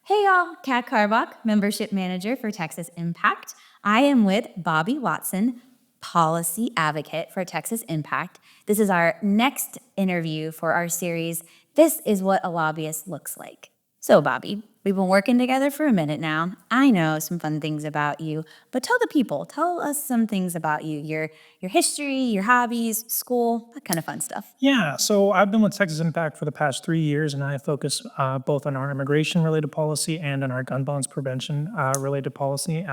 Hey y'all, Kat Carbach, Membership Manager for Texas Impact. I am with Bobby Watson, Policy Advocate for Texas Impact. This is our next interview for our series, This is What a Lobbyist Looks Like. So, Bobby, we've been working together for a minute now. I know some fun things about you, but tell the people, tell us some things about you, your history, your hobbies, school, that kind of fun stuff. Yeah, so I've been with Texas Impact for the past 3 years, and I focus both on our immigration-related policy and on our gun violence prevention-related policy.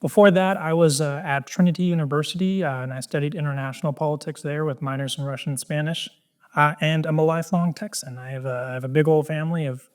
Before that, I was at Trinity University, and I studied international politics there with minors in Russian and Spanish. And I'm a lifelong Texan. I have a big old family of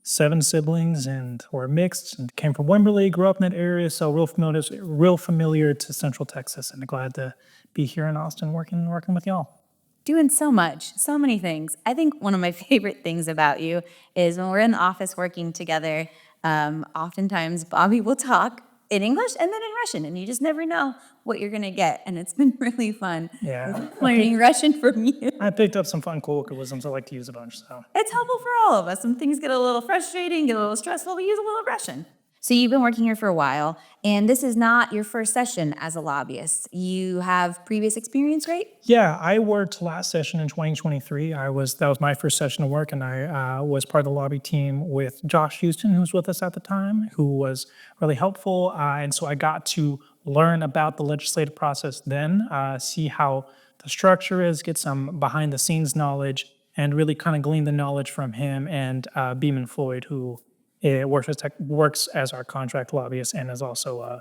7 siblings, and we're mixed. And came from Wimberley, grew up in that area, so real familiar to Central Texas, and glad to be here in Austin working with y'all. Doing so much, so many things. I think one of my favorite things about you is when we're in the office working together, oftentimes Bobby will talk in English and then in Russian, and you just never know what you're gonna get. And it's been really fun Yeah, learning Russian from you. I picked up some fun colloquialisms I like to use a bunch. So It's helpful for all of us. Some things get a little frustrating, get a little stressful, we use a little Russian. So you've been working here for a while, and this is not your first session as a lobbyist. You have previous experience, right? yeah, I worked last session in 2023. That was my first session of work, and I was part of the lobby team with Josh Houston, who was with us at the time, who was really helpful. And so I got to learn about the legislative process then, see how the structure is, get some behind the scenes knowledge, and really kind of glean the knowledge from him and Beeman Floyd, who works as our contract lobbyist and is also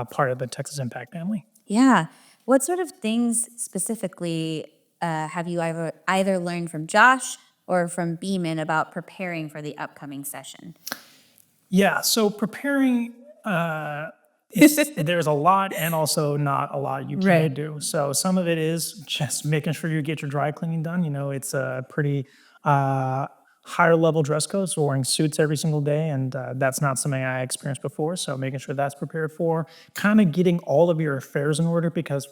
part of the Texas Impact family. Yeah. What sort of things specifically have you either learned from Josh or from Beeman about preparing for the upcoming session? Yeah, so preparing, there's a lot and also not a lot you can Right. do. So some of it is just making sure you get your dry cleaning done. It's a pretty higher level dress code, so wearing suits every single day, and that's not something I experienced before. So making sure that's prepared for, kind of getting all of your affairs in order, because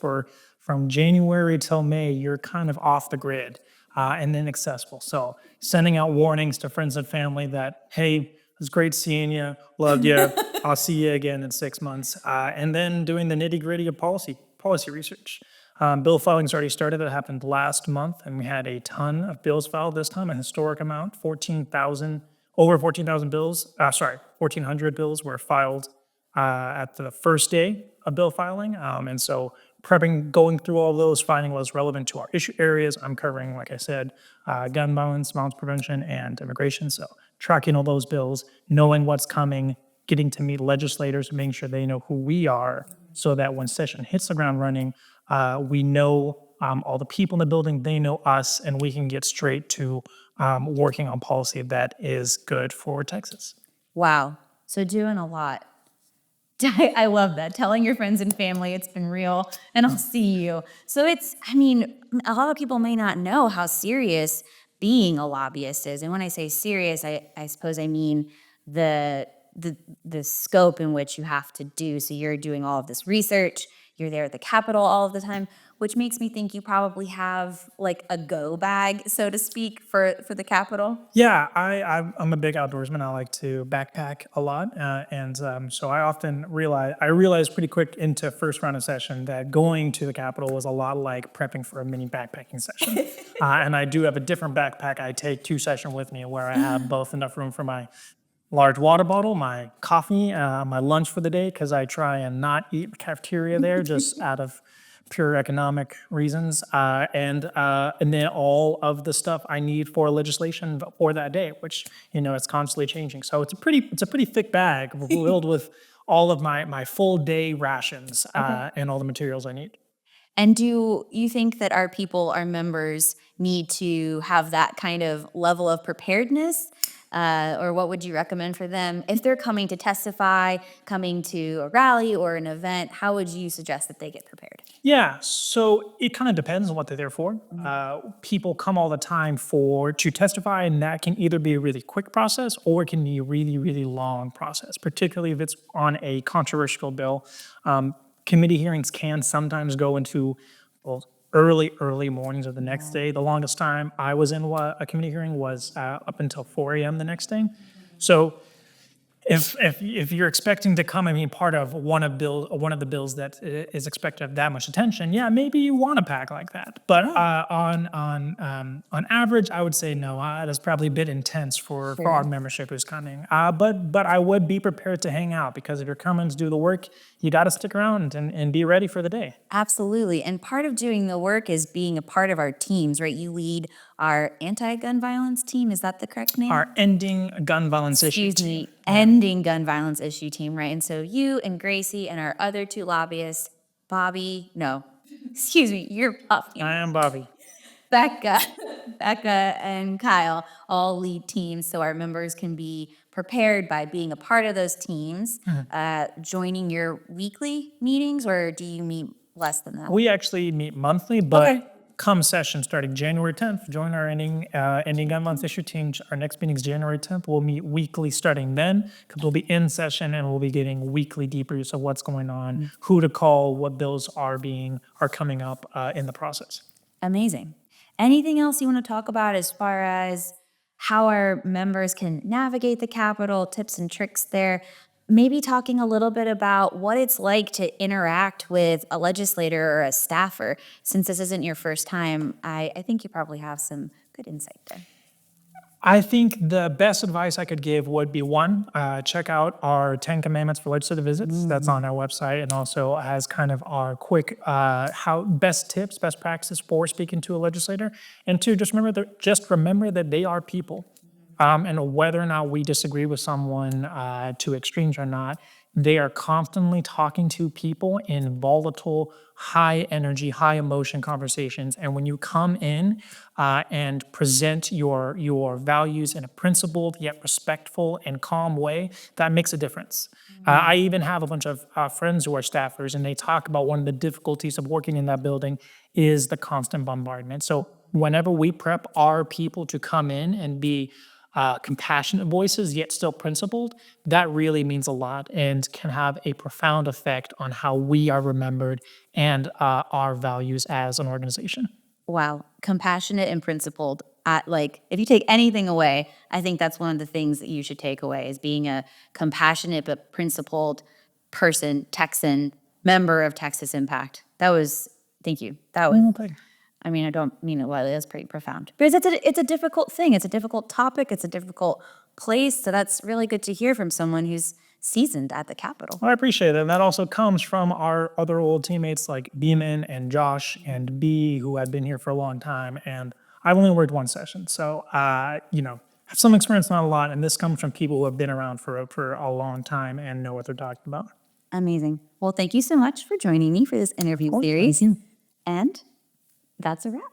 from January till May, you're kind of off the grid and inaccessible. So sending out warnings to friends and family that, hey, it was great seeing you, loved you, I'll see you again in 6 months, and then doing the nitty gritty of policy research. Bill filing's already started. That happened last month, and we had a ton of bills filed this time, a historic amount, over 14,000 bills. 1,400 bills were filed at the first day of bill filing. And so going through all those, finding what was relevant to our issue areas. I'm covering, like I said, gun violence prevention, and immigration. So tracking all those bills, knowing what's coming, getting to meet legislators, making sure they know who we are, so that when session hits the ground running, we know all the people in the building, they know us, and we can get straight to working on policy that is good for Texas. Wow. So doing a lot. I love that. Telling your friends and family it's been real and I'll see you. So a lot of people may not know how serious being a lobbyist is. And when I say serious, I suppose I mean the the scope in which you have to do. So you're doing all of this research, you're there at the Capitol all of the time, which makes me think you probably have like a go bag, so to speak, for the Capitol. Yeah, I'm a big outdoorsman. I like to backpack a lot, and so I realized pretty quick into first round of session that going to the Capitol was a lot like prepping for a mini backpacking session. And I do have a different backpack I take to session with me, where I have both enough room for my large water bottle, my coffee, my lunch for the day, because I try and not eat cafeteria there just out of pure economic reasons, and then all of the stuff I need for legislation for that day, which it's constantly changing. So it's a pretty thick bag filled with all of my full day rations and all the materials I need. And do you think that our people, our members, need to have that kind of level of preparedness? Or what would you recommend for them? If they're coming to testify, coming to a rally or an event, how would you suggest that they get prepared? Yeah, so it kind of depends on what they're there for. People come all the time to testify, and that can either be a really quick process or it can be a really, really long process, particularly if it's on a controversial bill. Committee hearings can sometimes go into, well, early mornings of the next day. The longest time I was in a committee hearing was up until 4 a.m. the next day. So if you're expecting to come and be part of one of the bills that is expected of that much attention, yeah, maybe you want a pack like that. But on average, I would say no. That's probably a bit intense for our Sure. membership who's coming. But I would be prepared to hang out because if you're coming to do the work, you got to stick around and be ready for the day. Absolutely. And part of doing the work is being a part of our teams, right? You lead our anti-gun violence team. Is that the correct name? Our ending gun violence issue Excuse team. me, ending gun violence issue team, right? And so you and Gracie and our other two lobbyists, Bobby, no, excuse me, you're Puffy. I am Bobby. Becca, Becca and Kyle all lead teams so our members can be prepared by being a part of those teams, joining your weekly meetings, or do you meet less than that? We actually meet monthly, but Okay. come session starting January 10th, join our ending gun violence issue team. Our next meeting is January 10th. We'll meet weekly starting then because we'll be in session and we'll be getting weekly debriefs of what's going on, who to call, what bills are coming up in the process. Amazing. Anything else you want to talk about as far as how our members can navigate the Capitol, tips and tricks there? Maybe talking a little bit about what it's like to interact with a legislator or a staffer. Since this isn't your first time, I think you probably have some good insight there. I think the best advice I could give would be one, check out our 10 Commandments for Legislative Visits. That's on our website and also has kind of our quick how best tips, best practices for speaking to a legislator. And two, just remember that they are people. And whether or not we disagree with someone to extremes or not, they are constantly talking to people in volatile, high energy, high emotion conversations. And when you come in and present your values in a principled yet respectful and calm way, that makes a difference. I even have a bunch of friends who are staffers, and they talk about one of the difficulties of working in that building is the constant bombardment. So whenever we prep our people to come in and be compassionate voices, yet still principled, that really means a lot and can have a profound effect on how we are remembered and our values as an organization. Wow, compassionate and principled. Like, if you take anything away, I think that's one of the things that you should take away is being a compassionate but principled person, Texan, member of Texas Impact. Thank you. I mean, I don't mean it lightly. That's pretty profound. Because it's a difficult thing. It's a difficult topic. It's a difficult place. So that's really good to hear from someone who's seasoned at the Capitol. Well, I appreciate it. And that also comes from our other old teammates like Beeman and Josh and B, who had been here for a long time. And I've only worked one session. So, have some experience, not a lot. And this comes from people who have been around for a long time and know what they're talking about. Amazing. Well, thank you so much for joining me for this interview series. Thank you. And that's a wrap.